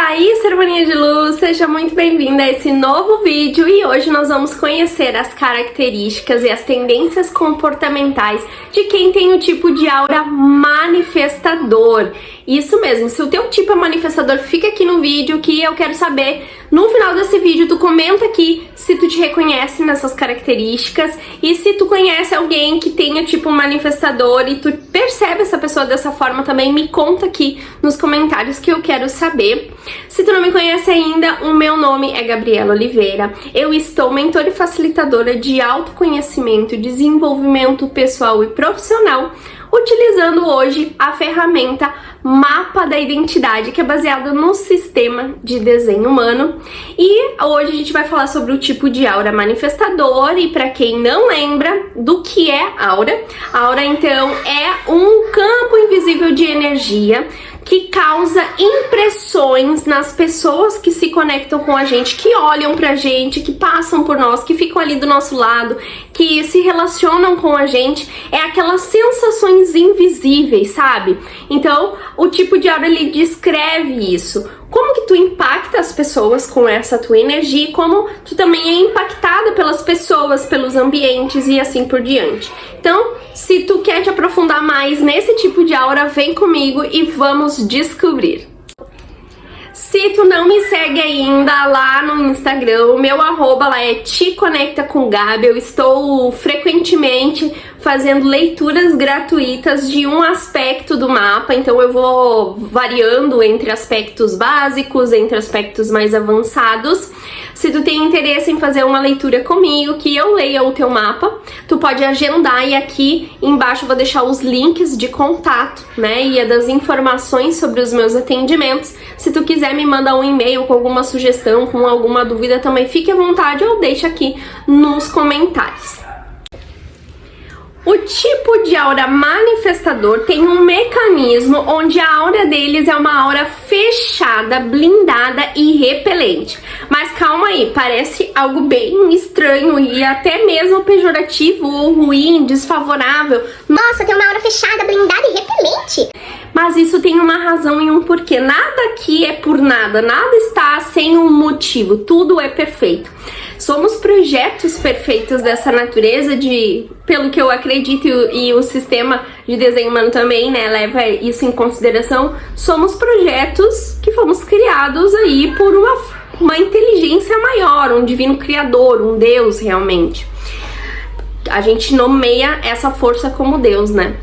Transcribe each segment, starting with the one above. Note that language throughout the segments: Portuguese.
aí, cerimônia de luz, seja muito bem-vinda a esse novo vídeo e hoje nós vamos conhecer as características e as tendências comportamentais de quem tem o tipo de aura manifestador. Isso mesmo, se o teu tipo é manifestador, fica aqui no vídeo que eu quero saber, no final desse vídeo, tu comenta aqui se tu te reconhece nessas características e se tu conhece alguém que tenha tipo manifestador e tu percebe essa pessoa dessa forma também, me conta aqui nos comentários que eu quero saber. Se tu não me conhece ainda, o meu nome é Gabriela Oliveira, eu estou mentora e facilitadora de autoconhecimento, desenvolvimento pessoal e profissional, utilizando hoje a ferramenta Mapa da Identidade, que é baseada no sistema de desenho humano. E hoje a gente vai falar sobre o tipo de aura manifestador. E para quem não lembra do que é aura, aura então é um campo invisível de energia que causa impressões nas pessoas que se conectam com a gente, que olham pra gente, que passam por nós, que ficam ali do nosso lado, que se relacionam com a gente. É aquelas sensações invisíveis, sabe? Então, o tipo de aura, ele descreve isso. Como que tu impacta as pessoas com essa tua energia e como tu também é impactada pelas pessoas, pelos ambientes e assim por diante. Então, se tu quer te aprofundar mais nesse tipo de aura, vem comigo e vamos descobrir. Se tu não me segue ainda lá no Instagram, o meu arroba lá é teconectacomgabi. Eu estou frequentemente fazendo leituras gratuitas de um aspecto do mapa, então eu vou variando entre aspectos básicos, entre aspectos mais avançados. Se tu tem interesse em fazer uma leitura comigo, que eu leia o teu mapa, tu pode agendar e aqui embaixo eu vou deixar os links de contato, né, e das informações sobre os meus atendimentos. Se tu quiser me mandar um e-mail com alguma sugestão, com alguma dúvida também, fique à vontade, eu deixo aqui nos comentários. O tipo de aura manifestador tem um mecanismo onde a aura deles é uma aura fechada, blindada e repelente. Mas calma aí, parece algo bem estranho e até mesmo pejorativo ou ruim, desfavorável. Nossa, tem uma aura fechada, blindada e repelente. Mas isso tem uma razão e um porquê. Nada aqui é por nada, nada está sem um motivo, tudo é perfeito. Somos projetos perfeitos dessa natureza, pelo que eu acredito, e o sistema de desenho humano também, né, leva isso em consideração. Somos projetos que fomos criados aí por uma inteligência maior, um divino criador, um Deus realmente. A gente nomeia essa força como Deus, né?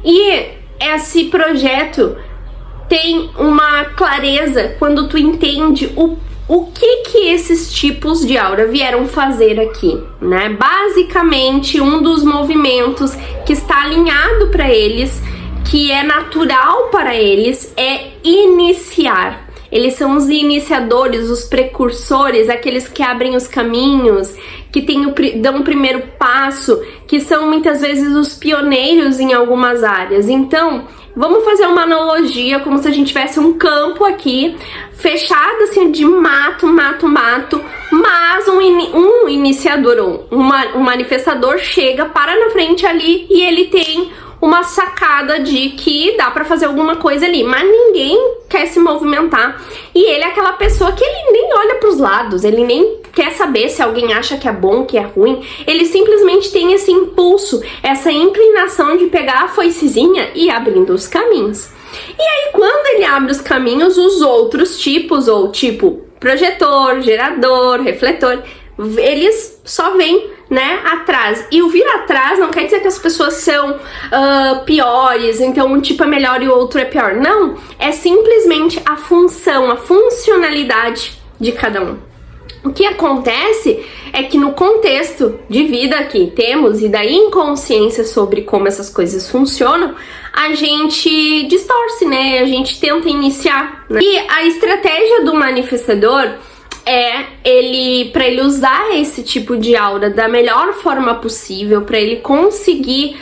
E esse projeto tem uma clareza quando tu entende o que esses tipos de aura vieram fazer aqui, né? Basicamente, um dos movimentos que está alinhado para eles, que é natural para eles, é iniciar. Eles são os iniciadores, os precursores, aqueles que abrem os caminhos, que dão o primeiro passo, que são muitas vezes os pioneiros em algumas áreas. Então, vamos fazer uma analogia como se a gente tivesse um campo aqui, fechado assim de mato, mas um iniciador, um manifestador chega, para na frente ali e ele tem uma sacada de que dá pra fazer alguma coisa ali, mas ninguém quer se movimentar. E ele é aquela pessoa que ele nem olha pros lados, ele nem quer saber se alguém acha que é bom, que é ruim. Ele simplesmente tem esse impulso, essa inclinação de pegar a foicezinha e abrindo os caminhos. E aí, quando ele abre os caminhos, os outros tipos, ou tipo projetor, gerador, refletor, eles só vêm, né, atrás. E o vir atrás não quer dizer que as pessoas são piores, então um tipo é melhor e o outro é pior. Não, é simplesmente a função, a funcionalidade de cada um. O que acontece é que no contexto de vida que temos e da inconsciência sobre como essas coisas funcionam, a gente distorce, né? A gente tenta iniciar, né? E a estratégia do manifestador é para ele usar esse tipo de aura da melhor forma possível, para ele conseguir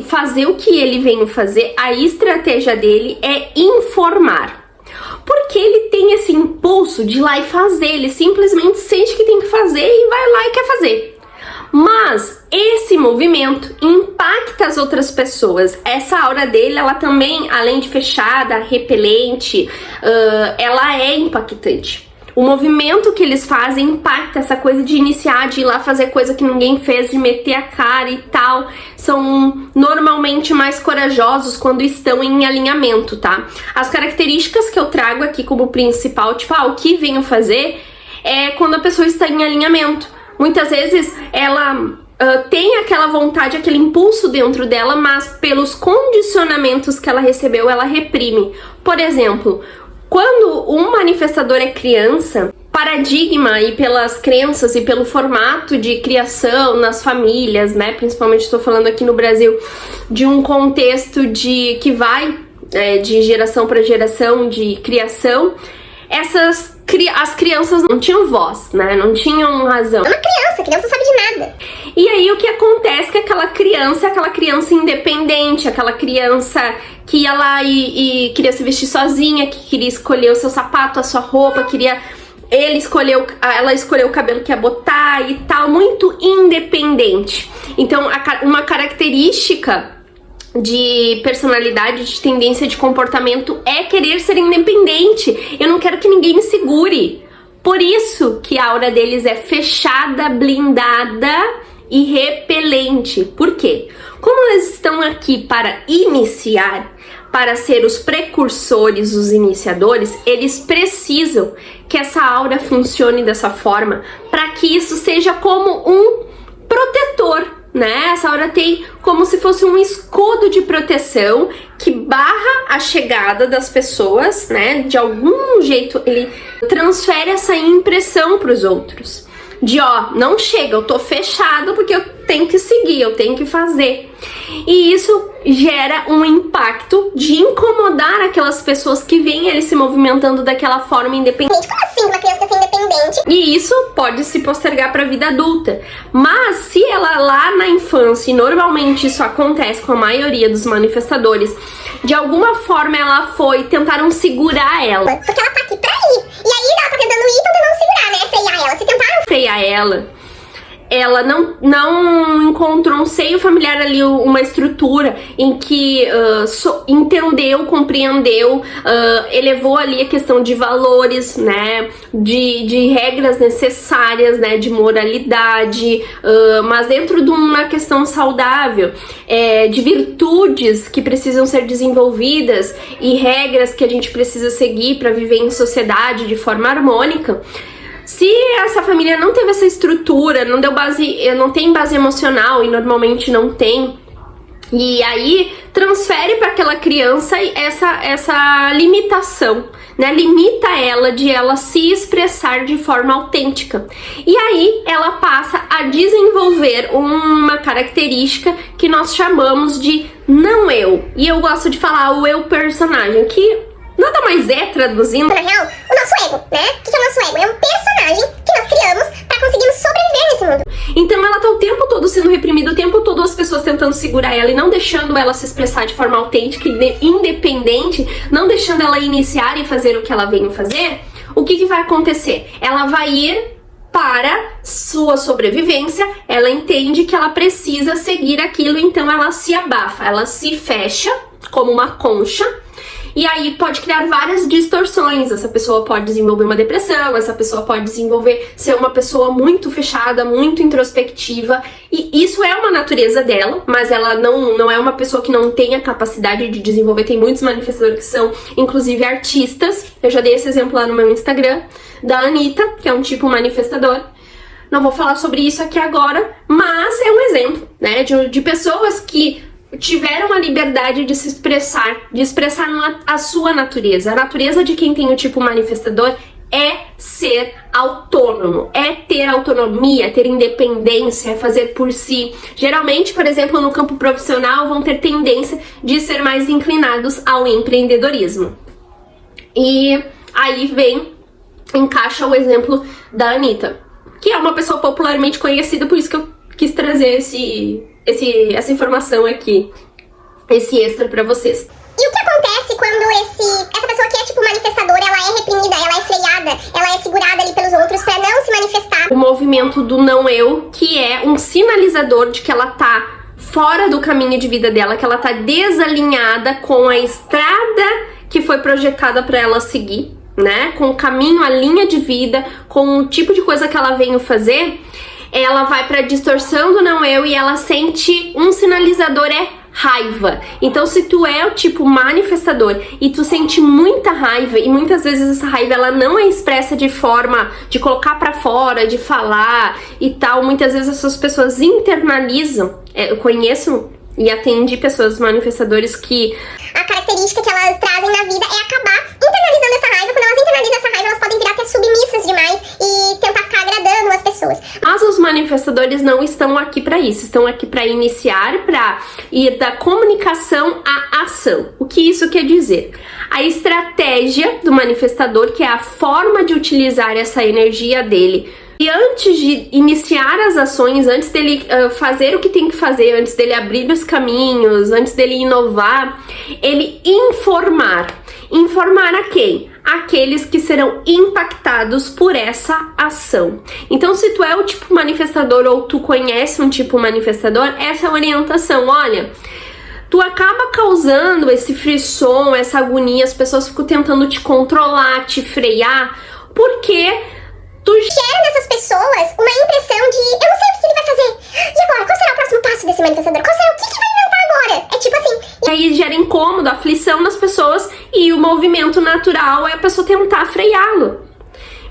fazer o que ele vem fazer. A estratégia dele é informar. Porque ele tem esse impulso de ir lá e fazer, ele simplesmente sente que tem que fazer e vai lá e quer fazer. Mas esse movimento impacta as outras pessoas. Essa aura dele, ela também, além de fechada, repelente, ela é impactante. O movimento que eles fazem impacta essa coisa de iniciar, de ir lá fazer coisa que ninguém fez, de meter a cara e tal. São normalmente mais corajosos quando estão em alinhamento, tá? As características que eu trago aqui como principal, tipo, o que venho fazer, é quando a pessoa está em alinhamento. Muitas vezes ela tem aquela vontade, aquele impulso dentro dela, mas pelos condicionamentos que ela recebeu, ela reprime. Por exemplo, quando um manifestador é criança, paradigma e pelas crenças e pelo formato de criação nas famílias, né? Principalmente estou falando aqui no Brasil, de um contexto que vai de geração para geração de criação, as crianças não tinham voz, né? Não tinham razão. É uma criança, a criança sabe de nada. E aí o que acontece é que aquela criança independente, aquela criança que ia lá e queria se vestir sozinha, que queria escolher o seu sapato, a sua roupa, ela escolheu o cabelo que ia botar e tal, muito independente. Então, uma característica de personalidade, de tendência de comportamento é querer ser independente. Eu não quero que ninguém me segure. Por isso que a aura deles é fechada, blindada e repelente. Por quê? Como eles estão aqui para iniciar, para ser os precursores, os iniciadores, eles precisam que essa aura funcione dessa forma para que isso seja como um protetor, né? Essa aura tem como se fosse um escudo de proteção que barra a chegada das pessoas, né? De algum jeito ele transfere essa impressão para os outros. De não chega, eu tô fechado porque eu tenho que seguir, eu tenho que fazer. E isso gera um impacto de incomodar aquelas pessoas que veem ele se movimentando daquela forma independente. Como assim uma criança quer ser independente? E isso pode se postergar para a vida adulta. Mas se ela lá na infância, e normalmente isso acontece com a maioria dos manifestadores, de alguma forma tentaram segurar ela. Porque ela tá aqui pra ir. E aí ela tá tentando ir, estão tentando segurar, né? Frear ela. Se tentaram frear ela não encontrou um seio familiar ali, uma estrutura em que entendeu, compreendeu, elevou ali a questão de valores, né, de regras necessárias, né, de moralidade, mas dentro de uma questão saudável, de virtudes que precisam ser desenvolvidas e regras que a gente precisa seguir para viver em sociedade de forma harmônica. Se essa família não teve essa estrutura, não tem base emocional, e normalmente não tem, e aí transfere para aquela criança essa limitação, né? Limita ela de ela se expressar de forma autêntica. E aí ela passa a desenvolver uma característica que nós chamamos de não eu. E eu gosto de falar o eu personagem, que nada mais é, traduzindo, na real, o nosso ego, né? O que é o nosso ego? É um personagem que nós criamos pra conseguirmos sobreviver nesse mundo. Então ela tá o tempo todo sendo reprimida, o tempo todo as pessoas tentando segurar ela e não deixando ela se expressar de forma autêntica e independente, não deixando ela iniciar e fazer o que ela veio fazer. O que vai acontecer? Ela vai ir para sua sobrevivência, ela entende que ela precisa seguir aquilo, então ela se abafa, ela se fecha como uma concha. E aí pode criar várias distorções. Essa pessoa pode desenvolver uma depressão, essa pessoa pode ser uma pessoa muito fechada, muito introspectiva. E isso é uma natureza dela, mas ela não é uma pessoa que não tem a capacidade de desenvolver. Tem muitos manifestadores que são, inclusive, artistas. Eu já dei esse exemplo lá no meu Instagram, da Anitta, que é um tipo manifestador. Não vou falar sobre isso aqui agora, mas é um exemplo, né, de pessoas que tiveram a liberdade de se expressar, a sua natureza. A natureza de quem tem o tipo manifestador é ser autônomo, é ter autonomia, ter independência, é fazer por si. Geralmente, por exemplo, no campo profissional, vão ter tendência de ser mais inclinados ao empreendedorismo. E aí encaixa o exemplo da Anitta, que é uma pessoa popularmente conhecida, por isso que eu quis trazer essa informação aqui, esse extra pra vocês. E o que acontece quando essa pessoa que é tipo manifestadora, ela é reprimida, ela é freada, ela é segurada ali pelos outros pra não se manifestar? O movimento do não eu, que é um sinalizador de que ela tá fora do caminho de vida dela, que ela tá desalinhada com a estrada que foi projetada para ela seguir, né? Com o caminho, a linha de vida, com o tipo de coisa que ela veio fazer, ela vai pra distorção do não eu e ela sente um sinalizador raiva. Então, se tu é o tipo manifestador e tu sente muita raiva, e muitas vezes essa raiva ela não é expressa de forma de colocar pra fora, de falar e tal, muitas vezes essas pessoas internalizam. Eu conheço e atendi pessoas manifestadores que a característica que elas trazem na vida é acabar internalizando essa raiva. Quando elas internalizam essa raiva, elas podem virar até submissas demais e tentar ficar agradando as pessoas. Mas os manifestadores não estão aqui para isso, estão aqui para iniciar, para ir da comunicação à ação. O que isso quer dizer? A estratégia do manifestador, que é a forma de utilizar essa energia dele. E antes de iniciar as ações, antes dele fazer o que tem que fazer, antes dele abrir os caminhos, antes dele inovar, ele informar. Informar a quem? Aqueles que serão impactados por essa ação. Então, se tu é o tipo manifestador ou tu conhece um tipo manifestador, essa é a orientação. Olha, tu acaba causando esse frisson, essa agonia, as pessoas ficam tentando te controlar, te frear, porque tu gera nessas pessoas uma impressão de eu não sei o que ele vai fazer. E agora? Qual será o próximo passo desse manifestador? Qual será o que vai inventar agora? É tipo assim. E aí gera incômodo, aflição nas pessoas e o movimento natural é a pessoa tentar freá-lo.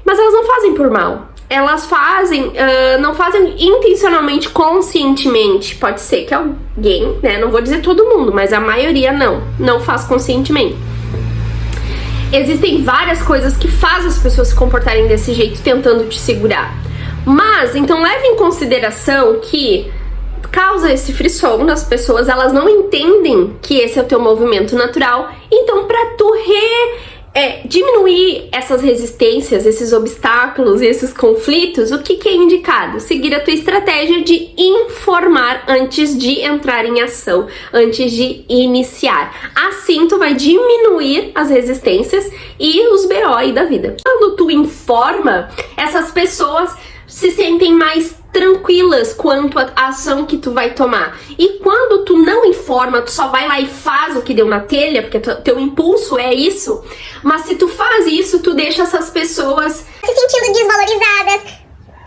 Mas elas não fazem por mal. Elas fazem, não fazem intencionalmente, conscientemente. Pode ser que alguém, né? Não vou dizer todo mundo, mas a maioria não faz conscientemente. Existem várias coisas que fazem as pessoas se comportarem desse jeito, tentando te segurar. Mas, então leve em consideração que causa esse frisson nas pessoas, elas não entendem que esse é o teu movimento natural. Então, pra tu diminuir essas resistências, esses obstáculos e esses conflitos, o que é indicado? Seguir a tua estratégia de informar antes de entrar em ação, antes de iniciar. Assim, tu vai diminuir as resistências e os BO aí da vida. Quando tu informa, essas pessoas se sentem mais tranquilas quanto à ação que tu vai tomar. E quando tu não informa, tu só vai lá e faz o que deu na telha, porque teu impulso é isso. Mas se tu faz isso, tu deixa essas pessoas se sentindo desvalorizadas,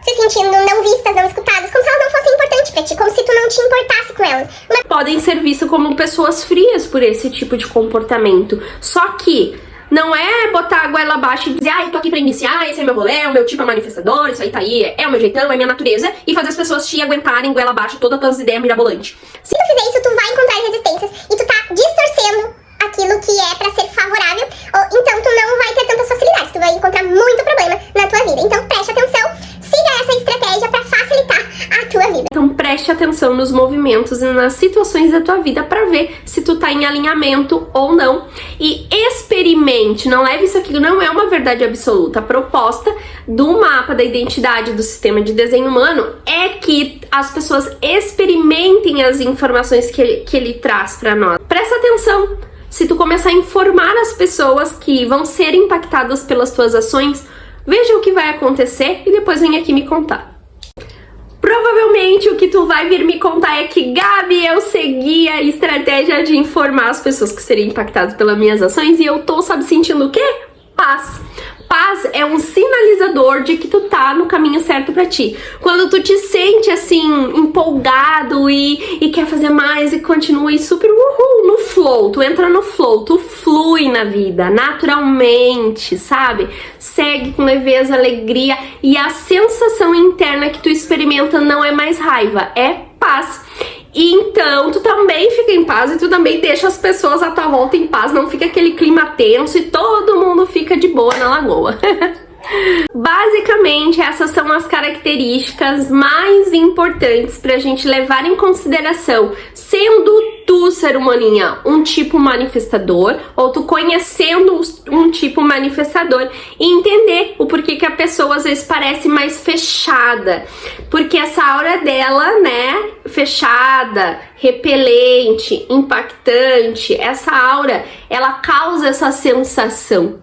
se sentindo não vistas, não escutadas, como se elas não fossem importantes pra ti, como se tu não te importasse com elas. Mas podem ser vistas como pessoas frias por esse tipo de comportamento. Só que não é botar a goela abaixo e dizer, eu tô aqui pra iniciar, esse é meu rolê, é o meu tipo manifestador, isso aí tá aí, é o meu jeitão, é minha natureza, e fazer as pessoas te aguentarem goela abaixo todas as tuas ideias mirabolantes. Se tu fizer isso, tu vai encontrar resistências e tu tá distorcendo aquilo que é pra ser favorável, então tu não vai ter tantas facilidades, tu vai encontrar muito problema na tua vida. Então preste atenção, siga essa estratégia pra facilitar a tua vida. Então preste atenção nos movimentos e nas situações da tua vida pra ver se tu tá em alinhamento ou não. E experimente, não leve isso aqui, não é uma verdade absoluta. A proposta do mapa da identidade do sistema de desenho humano é que as pessoas experimentem as informações que ele traz pra nós. Presta atenção. Se tu começar a informar as pessoas que vão ser impactadas pelas tuas ações, veja o que vai acontecer e depois vem aqui me contar. Provavelmente o que tu vai vir me contar é que, Gabi, eu segui a estratégia de informar as pessoas que seriam impactadas pelas minhas ações e eu tô, sentindo o quê? Paz. Paz é um sinalizador de que tu tá no caminho certo pra ti. Quando tu te sente assim, empolgado e quer fazer mais e continua super no flow, tu entra no flow, tu flui na vida, naturalmente, sabe? Segue com leveza, alegria e a sensação interna que tu experimenta não é mais raiva, é paz. E então tu também fica em paz e tu também deixa as pessoas à tua volta em paz, não fica aquele clima tenso e todo mundo fica de boa na lagoa. Basicamente, essas são as características mais importantes pra gente levar em consideração, sendo tu, ser humaninha, um tipo manifestador, ou tu conhecendo um tipo manifestador e entender o porquê que a pessoa às vezes parece mais fechada, porque essa aura dela, né, fechada, repelente, impactante, essa aura, ela causa essa sensação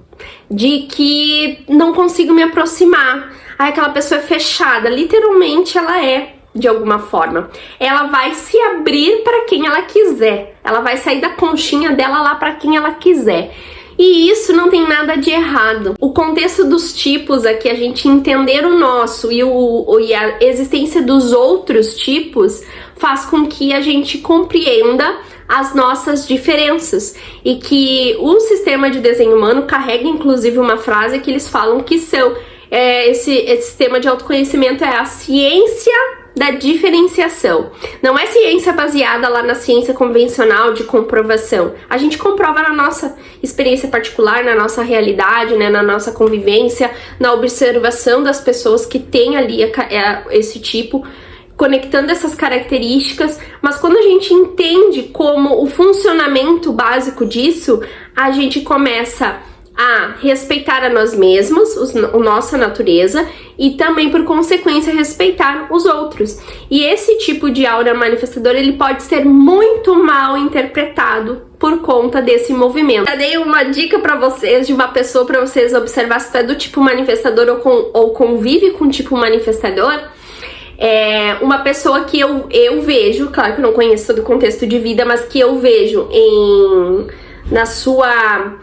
de que não consigo me aproximar. Aquela pessoa é fechada, literalmente ela é. de alguma forma. Ela vai se abrir para quem ela quiser. Ela vai sair da conchinha dela lá para quem ela quiser. E isso não tem nada de errado. O contexto dos tipos aqui, a gente entender o nosso e a existência dos outros tipos, faz com que a gente compreenda as nossas diferenças. E que o sistema de desenho humano carrega inclusive uma frase que eles falam que são esse sistema de autoconhecimento é a ciência da diferenciação. Não é ciência baseada lá na ciência convencional de comprovação. A gente comprova na nossa experiência particular, na nossa realidade, né, na nossa convivência, na observação das pessoas que têm ali esse tipo, conectando essas características. Mas quando a gente entende como o funcionamento básico disso, a gente começa a respeitar a nós mesmos, a nossa natureza, e também, por consequência, respeitar os outros. E esse tipo de aura manifestadora, ele pode ser muito mal interpretado por conta desse movimento. Eu dei uma dica pra vocês, de uma pessoa, pra vocês observar se tu é do tipo manifestador ou convive com o tipo manifestador. Uma pessoa que eu vejo, claro que eu não conheço todo o contexto de vida, mas que eu vejo na sua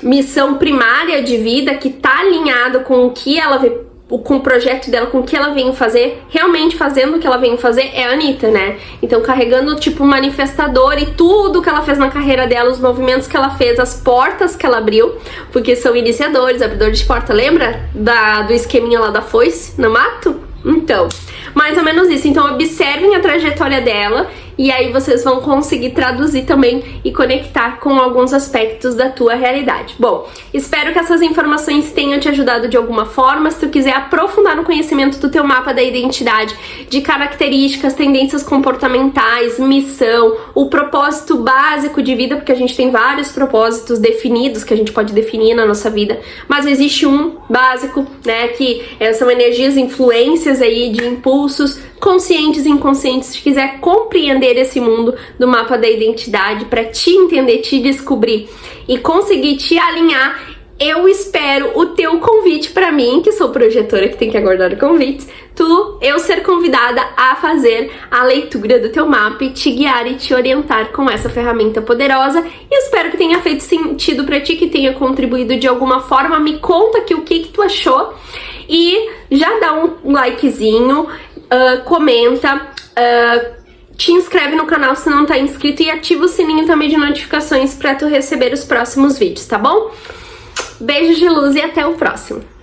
missão primária de vida, que tá alinhado com o que ela vê, com o projeto dela, com o que ela vem fazer, realmente fazendo o que ela vem fazer, é a Anitta, né? Então, carregando tipo manifestador e tudo que ela fez na carreira dela, os movimentos que ela fez, as portas que ela abriu, porque são iniciadores, abridores de porta, lembra? Do esqueminha lá da foice no mato? Então, mais ou menos isso. Então, observem a trajetória dela e aí vocês vão conseguir traduzir também e conectar com alguns aspectos da tua realidade. Bom, espero que essas informações tenham te ajudado de alguma forma. Se tu quiser aprofundar no conhecimento do teu mapa da identidade, de características, tendências comportamentais, missão, o propósito básico de vida, porque a gente tem vários propósitos definidos que a gente pode definir na nossa vida, mas existe um básico, né, que são energias, influências aí de impulsos conscientes e inconscientes. Se quiser compreender esse mundo do mapa da identidade para te entender, te descobrir e conseguir te alinhar, eu espero o teu convite para mim, que sou projetora que tem que aguardar o convite, eu ser convidada a fazer a leitura do teu mapa e te guiar e te orientar com essa ferramenta poderosa. E espero que tenha feito sentido para ti, que tenha contribuído de alguma forma. Me conta aqui o que tu achou e já dá um likezinho, comenta, te inscreve no canal se não tá inscrito e ativa o sininho também de notificações para tu receber os próximos vídeos, tá bom? Beijos de luz e até o próximo!